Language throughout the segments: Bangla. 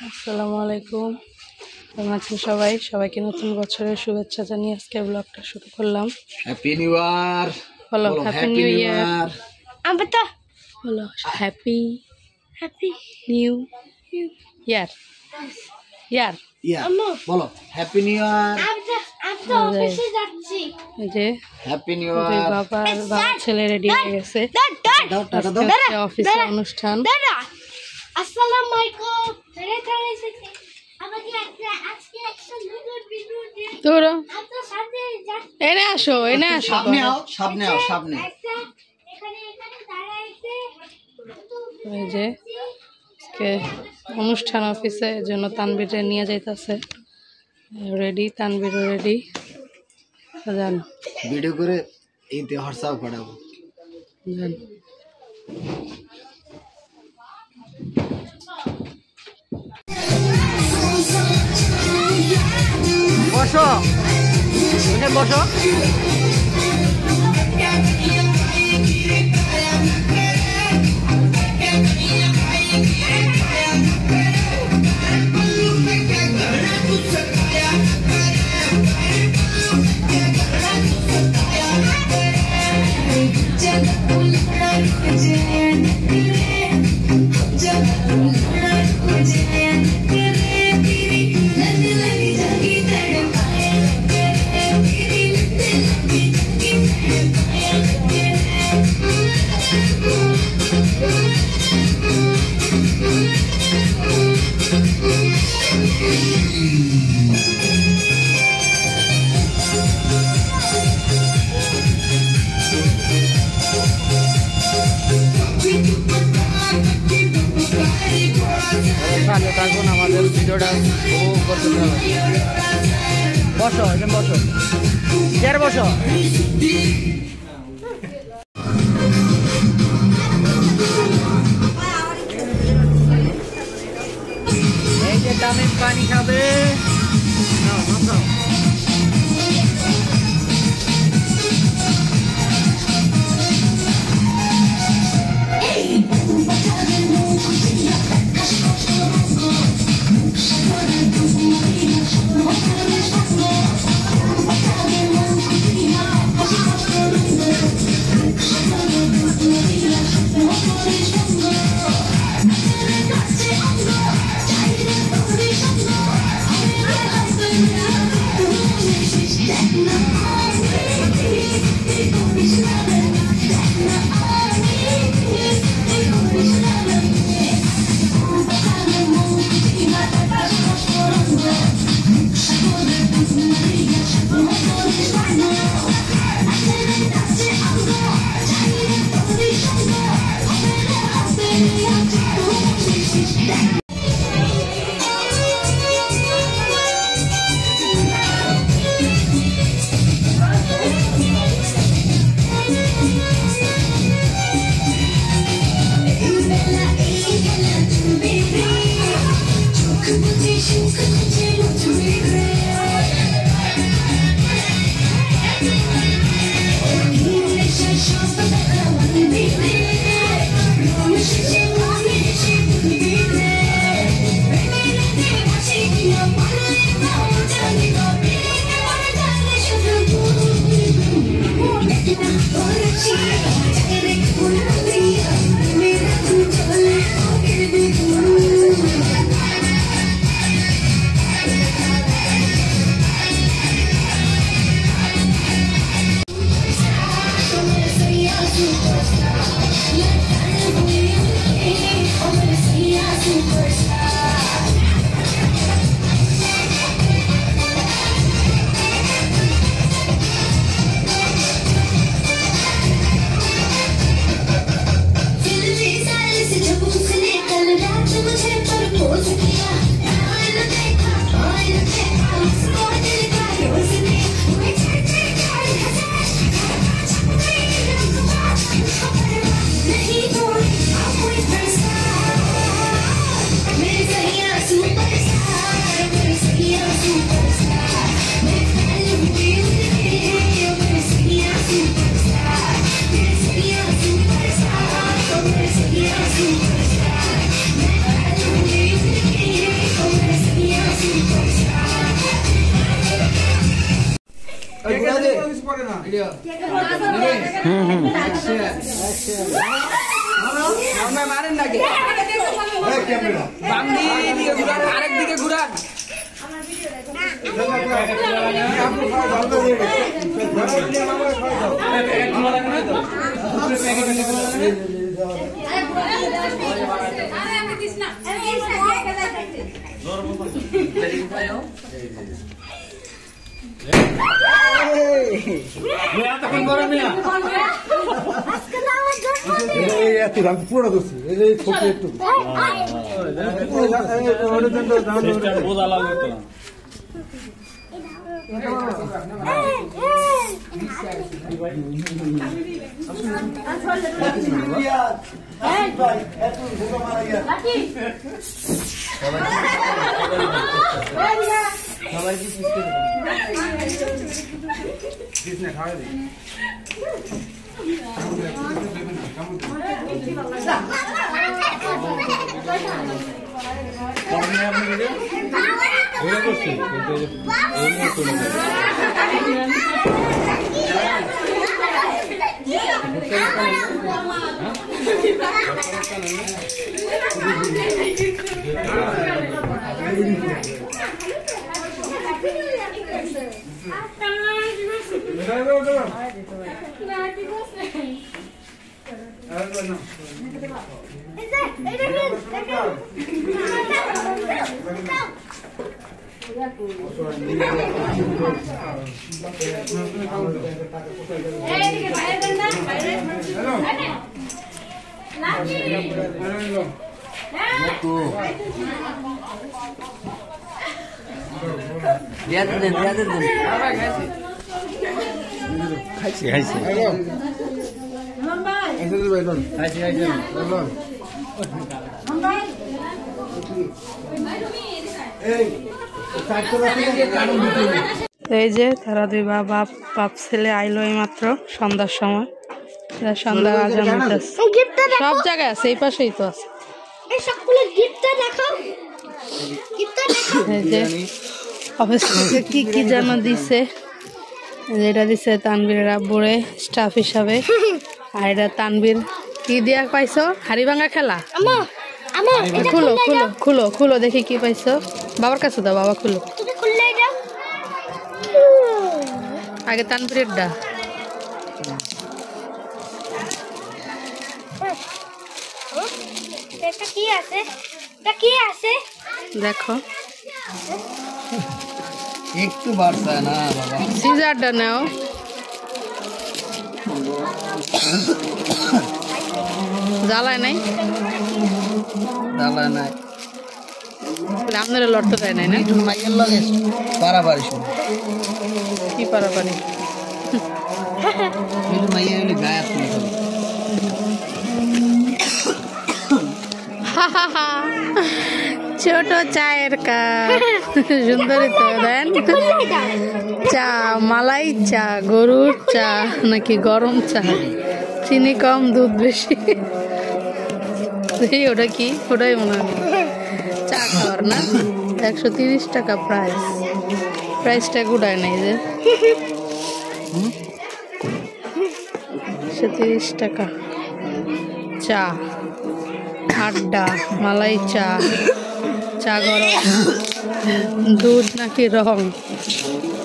আসসালামু আলাইকুম। কেমন আছেন সবাই? সবাইকে নতুন বছরের শুভেচ্ছা জানিয়ে আজকে ব্লগটা শুরু করলাম। Happy new year. বলো হ্যাপি নিউ ইয়ার। আব্বা বলো হ্যাপি নিউ ইয়ার। ইয়ার বলো হ্যাপি নিউ ইয়ার। অফিসে যাচ্ছি। এই যে হ্যাপি নিউ দুই ইয়ার। বাবা ছেলে রেডি হয়ে গেছে। দাও টাকা দাও। আজকে অফিসে অনুষ্ঠান। দাদা আসসালামু আলাইকুম। আমাকে আজকে একটা নতুন ভিডিও দিয়ে তোরা আপনার সাথে যাচ্ছি। এনে আসো সামনে আও, সামনে আও, সামনে। এখানে দাঁড়াইছে। এই যে আজকে অনুষ্ঠান অফিসে এর জন্য তানবীরে নিয়ে যাইতেছে। রেডি, তানবীরও রেডি। জান ভিডিও করে এই তে হোয়াটসঅ্যাপ পাঠাবো। জান বসো, ওখানে বসো। ভালো থাকুন, আমাদের ভিডিওটা উপভোগ করতে হবে। বসো, এখানে বসো, চেয়ারে বসো। এই যে দামি পানি খাবে। নাও, নাও। Yeah. মারেন নাকি বাম দিকে ঘুরান আরেক দিকে ঘুরান পুরো করছি ছোট একটু এই যে তারা দুই বাপ ছেলে আইলো এই মাত্র সন্ধ্যার সময়। সন্ধ্যা আজান হইতাছে, সব জায়গায় আছে, এই পাশেই তো আছে। এই যে অফিস থেকে কি কি যেন দিছে, এটা দিছে তানবীরের আব্বুরে স্টাফ হিসাবে। আর এটা তানবীর কি দিয়া পাইছো? হাড়িভাঙা খেলা। খুলো খুলো খুলো খুলো দেখি কি পাইছো। বাবার কাছে দাও, বাবা খুলো। আগে তানবীরের ডা দেখো, একটু বাড়ছে না বাবা, সিজারটা নাও। জ্বালায় নাই, জ্বালা নাই, আপনারা লড়তে দেয় নাই না? মাইয়ের লগে পারাপারি কি পারাপারি? মাইয়া হলে গায়ে আসলে ছোট চায়ের কাপ, সুন্দরী তো দেন। চা, মালাই চা, গরুর চা নাকি গরম চা, চিনি কম দুধ বেশি। ওটা কি? ওটাই মনে হয় চা খাওয়ার না। 130 টাকা প্রাইসটা গুড়ায় নাই যে 130 টাকা। চা, আড্ডা, মালাই চা, চা গরম, দুধ নাকি রং,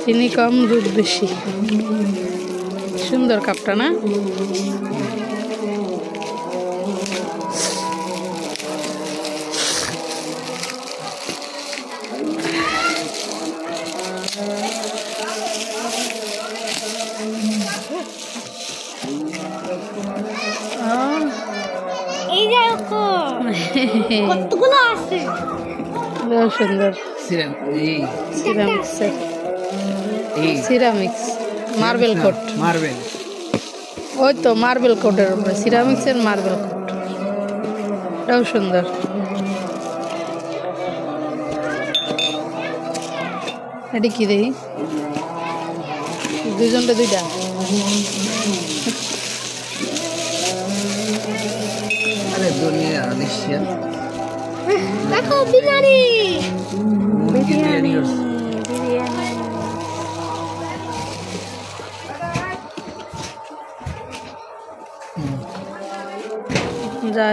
চিনি কম দুধ বেশি। সুন্দর কাপটা না? কতগুলো আছে, সুন্দর সিরামিক্স মার্বেল কোট। মার্বেল, ওই তো মার্বেল কোটের উপরে সিরামিক্সের মার্বেল কোট, এটাও সুন্দর। এটি কি দেখি, দুজনটা দুইটা। আরে দুনিয়া নিশ্চয় দেখো বিরিয়ানি, বিরিয়ানি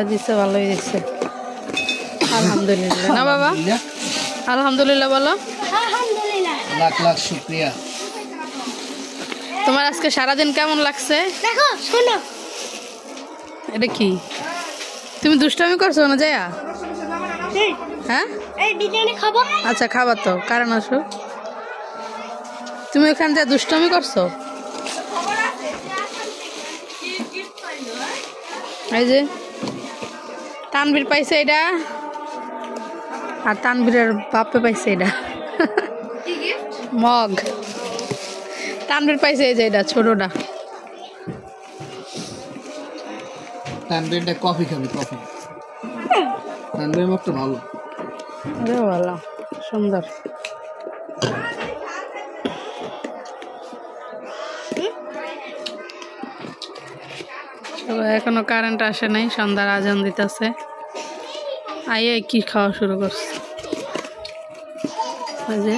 দিচ্ছে ভালোই দিচ্ছে আলহামদুলিল্লাহ না বাবা আলহামদুলিল্লাহ বলো আলহামদুলিল্লাহ লাখ লাখ শুকরিয়া তোমার আজকে সারাদিন কেমন লাগছে দেখো শোনো এটা কি তুমি দুষ্টামি করছো না যায়া হ্যাঁ এই বিরিয়ানি খাবো আচ্ছা খাবার তো কারণ আসো তুমি ওখান থেকে দুষ্টামি করছো এই যে তানভীর পাইছে এটা আর তানভীরের বাপে পাইছে এটা মগ তানভীর পাইছে এই যে এটা ছোটটা তানভীরটা কফি খাবি কফি তানভীর মতো ভালো ভালো সুন্দর এখনো কারেন্ট আসে নাই সন্ধ্যার আজান দিতেছে আইয়ে কি খাওয়া শুরু করছে ওই যে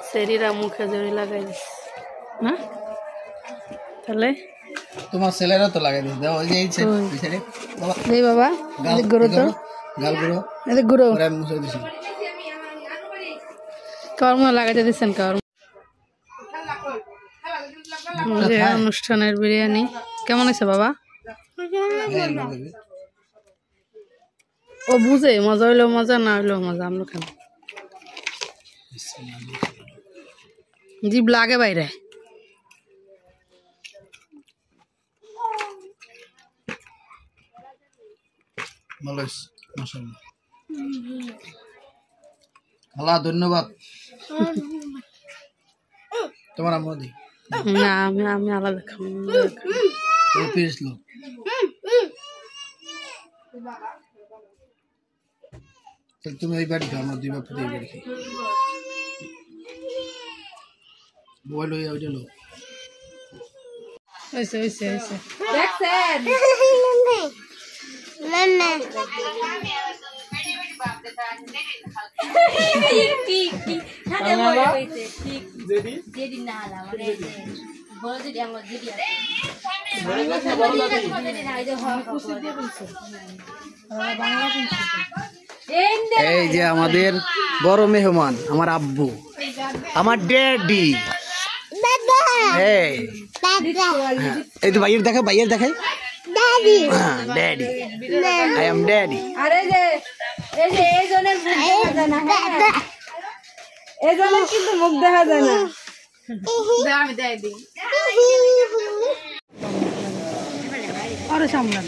সেরিরা মুখে জড়ি লাগাই দিচ্ছে না তাহলে তোমার ছেলেরা তো লাগাই দিস দাও ওই যে এই ছেলে বাবা এই বাবা এদিক গুঁড়ো তো গাল গুঁড়ো এদিক গুঁড়ো ওরা মুছে দিছি কর্ম লাগাইতে দিচ্ছেন কর্ম যে অনুষ্ঠানের বিরিয়ানি কেমন হয়েছে বাবা ও বুঝে মজা হইলেও মজা না হইলেও মজা আমরা খাবো জিভ লাগে বাইরে ভালো হয়েছে মাশাআল্লাহ আল্লাহ ধন্যবাদ তোমার আম্মু দি না আমি আলাদা খাবো ও পিস লো তাহলে তুমি ওই বাড়ি খাও আমার দুই বাপ দিয়ে বাড়ি খাই বল ওই ওইটা লো হয়েছে হয়েছে হয়েছে এই যে আমাদের বড় মেহমান আমার আব্বু আমার ড্যাডি এই তো ভাইয়ের দেখাই ড্যাডি আই এম ড্যাডি আরে যে এই যে এই জনের মুখ দেখা যায় না এই জনের কিন্তু মুখ দেখা যায় না আমি দেয় দিই আরে সামলান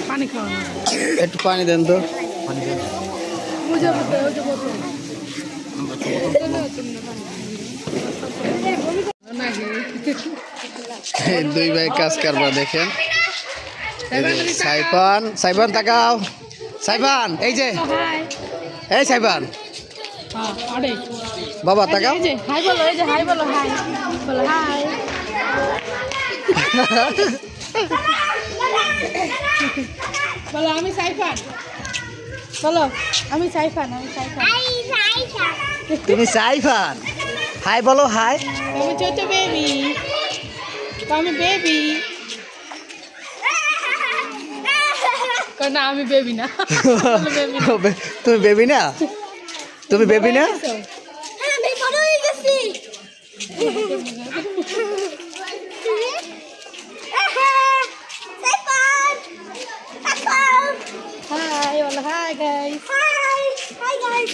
পানি খাওয়া একটু পানি দেন তো পানি দেন দুই ভাই কাজ করবা দেখেন সাইবান তাকাও সাইবান এই যে এই সাইবান বাবা তাকাও হাই বলো এই যে হাই বলো হাই বলো হাই বলো আমি সাইফান বলো আমি সাইফান তুমি সাইফান হাই বলো হাই আমি ছোট বেবি আমি বেবি না আমি বেবি না তুমি বেবি না তুমি বেবি না আমি বড় হয়ে গেছি হাই বলো হাই গাইস Hi guys.